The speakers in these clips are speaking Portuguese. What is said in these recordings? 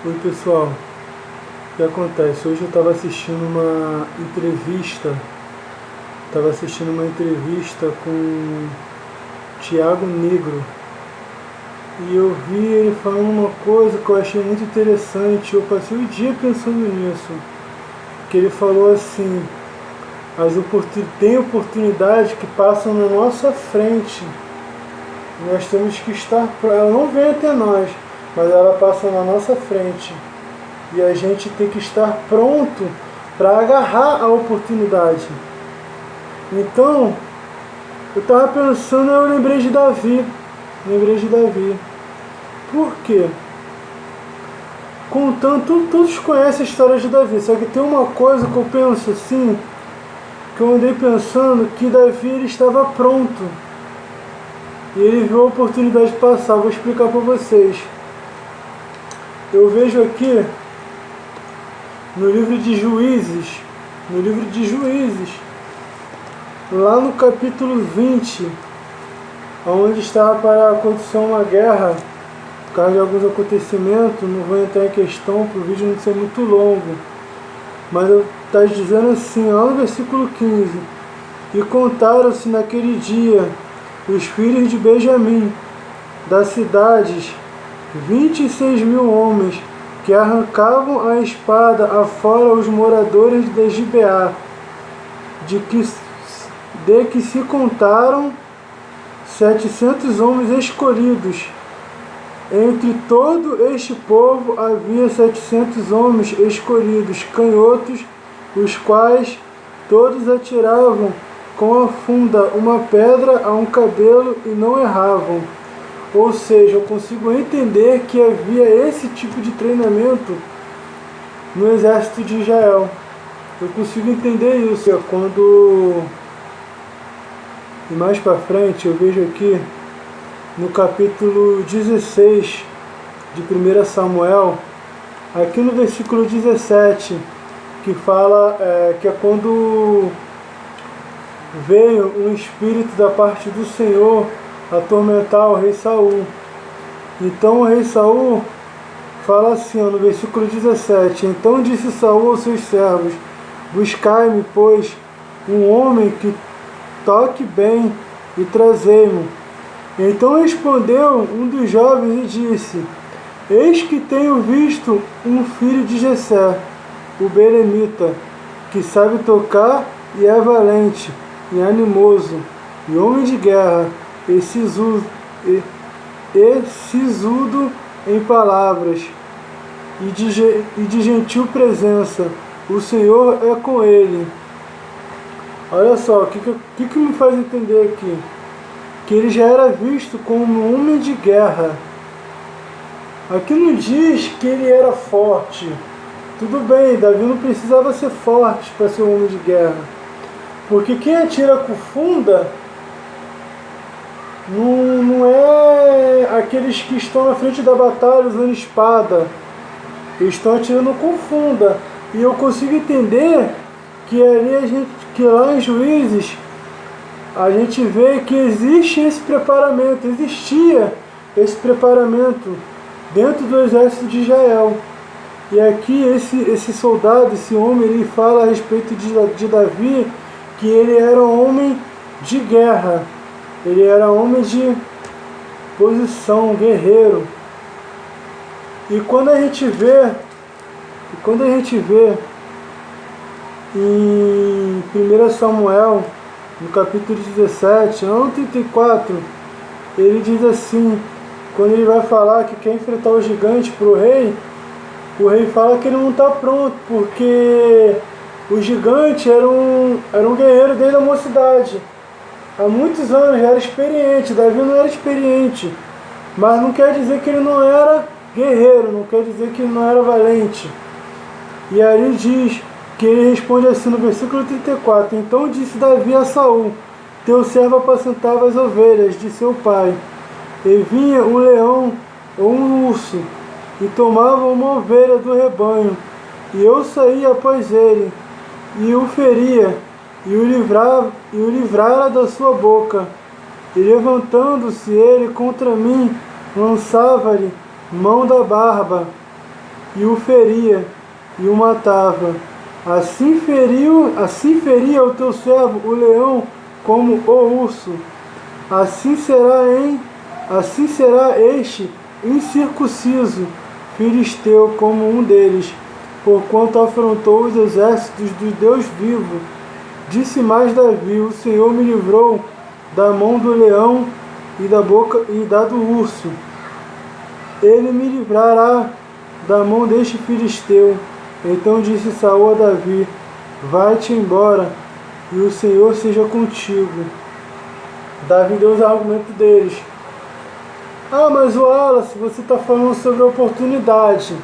Oi pessoal, o que acontece? Hoje eu estava assistindo uma entrevista com Thiago Negro e eu vi ele falando uma coisa que eu achei muito interessante. Eu passei o dia pensando nisso, que ele falou assim: tem oportunidades que passam na nossa frente. Nós temos que estar, ela não vem até nós, mas ela passa na nossa frente. E a gente tem que estar pronto para agarrar a oportunidade. Então, eu estava pensando, eu lembrei de Davi. Por quê? Todos conhecem a história de Davi, só que tem uma coisa que eu penso assim, que eu andei pensando, que Davi ele estava pronto. E ele viu a oportunidade de passar. Vou explicar para vocês. Eu vejo aqui no livro de Juízes, lá no capítulo 20, onde estava para acontecer uma guerra, por causa de alguns acontecimentos. Não vou entrar em questão para o vídeo não ser muito longo, mas está dizendo assim, lá no versículo 15: e contaram-se naquele dia os filhos de Benjamim, das cidades, 26.000 homens, que arrancavam a espada afora os moradores de Gibeá, de que se contaram 700 homens escolhidos. Entre todo este povo havia 700 homens escolhidos, canhotos, os quais todos atiravam com a funda uma pedra a um cabelo e não erravam. Ou seja, eu consigo entender que havia esse tipo de treinamento no exército de Israel. Eu consigo entender isso. E mais para frente eu vejo aqui no capítulo 16 de 1 Samuel, aqui no versículo 17, que fala que é quando veio um espírito da parte do Senhor atormentar o rei Saul. Então o rei Saul fala assim, no versículo 17: então disse Saul aos seus servos: buscai-me, pois, um homem que toque bem e trazei-mo. Então respondeu um dos jovens e disse: eis que tenho visto um filho de Jessé, o belemita, que sabe tocar e é valente, e animoso, e homem de guerra, e sisudo em palavras, e de gentil presença. O Senhor é com ele. Olha só, o que me faz entender aqui? Que ele já era visto como um homem de guerra. Aqui não diz que ele era forte. Tudo bem, Davi não precisava ser forte para ser um homem de guerra. Porque quem atira com funda não é aqueles que estão na frente da batalha usando espada. Eles estão atirando com funda. E eu consigo entender que que lá em Juízes a gente vê que existia esse preparamento dentro do exército de Israel. E aqui esse soldado, esse homem, ele fala a respeito de Davi, que ele era um homem de guerra, ele era homem de posição, guerreiro. E quando a gente vê em 1 Samuel, no capítulo 17, no 34, ele diz assim, quando ele vai falar que quer enfrentar o gigante para o rei fala que ele não está pronto, porque o gigante era um guerreiro desde a mocidade. Há muitos anos já era experiente. Davi não era experiente, mas não quer dizer que ele não era guerreiro, não quer dizer que ele não era valente. E aí diz que ele responde assim no versículo 34: então disse Davi a Saul: teu servo apacentava as ovelhas de seu pai, e vinha um leão ou um urso, e tomava uma ovelha do rebanho, e eu saía após ele, e o feria, e o livrara da sua boca, e levantando-se ele contra mim, lançava-lhe mão da barba, e o feria e o matava. Assim feria o teu servo o leão como o urso. Assim será este incircunciso filisteu como um deles, porquanto afrontou os exércitos do Deus vivo. Disse mais Davi: o Senhor me livrou da mão do leão e da boca e da do urso. Ele me livrará da mão deste filisteu. Então disse Saul a Davi: vai-te embora, e o Senhor seja contigo. Davi deu os argumentos deles. Ah, mas Wallace, você está falando sobre a oportunidade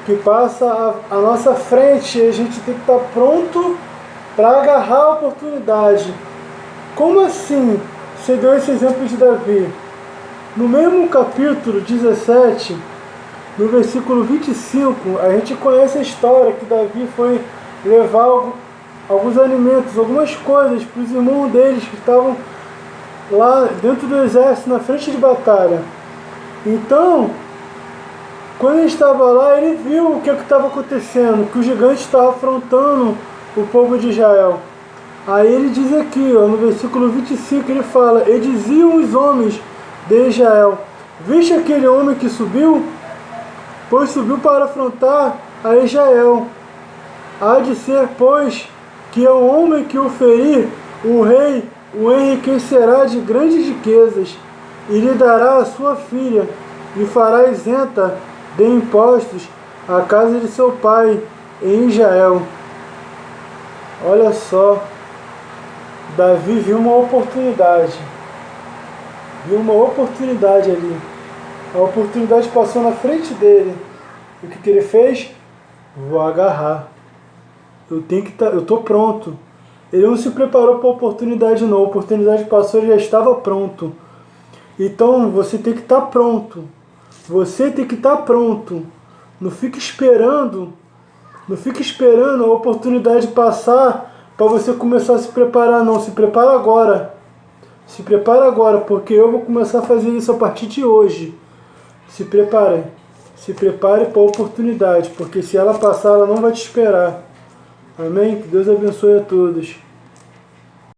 que passa à nossa frente e a gente tem que estar pronto para agarrar a oportunidade. Como assim? Você deu esse exemplo de Davi. No mesmo capítulo 17, no versículo 25, a gente conhece a história que Davi foi levar alguns alimentos, algumas coisas para os irmãos deles que estavam lá dentro do exército, na frente de batalha. Então, quando ele estava lá, ele viu o que estava acontecendo, que o gigante estava afrontando o povo de Israel. Aí ele diz aqui, ó, no versículo 25, ele fala: e diziam os homens de Israel: viste aquele homem que subiu? Pois subiu para afrontar a Israel. Há de ser, pois, que é o homem que o ferir, o rei o enriquecerá de grandes riquezas, e lhe dará a sua filha, e fará isenta de impostos a casa de seu pai em Israel. Olha só, Davi viu uma oportunidade. Viu uma oportunidade ali. A oportunidade passou na frente dele. E o que ele fez? Vou agarrar. Eu estou pronto. Ele não se preparou para a oportunidade não. A oportunidade passou, ele já estava pronto. Então você tem que estar pronto. Você tem que estar pronto. Não fique esperando. Não fique esperando a oportunidade passar para você começar a se preparar, não. Se prepara agora. Se prepara agora, porque eu vou começar a fazer isso a partir de hoje. Se prepare. Se prepare para a oportunidade, porque se ela passar, ela não vai te esperar. Amém? Que Deus abençoe a todos.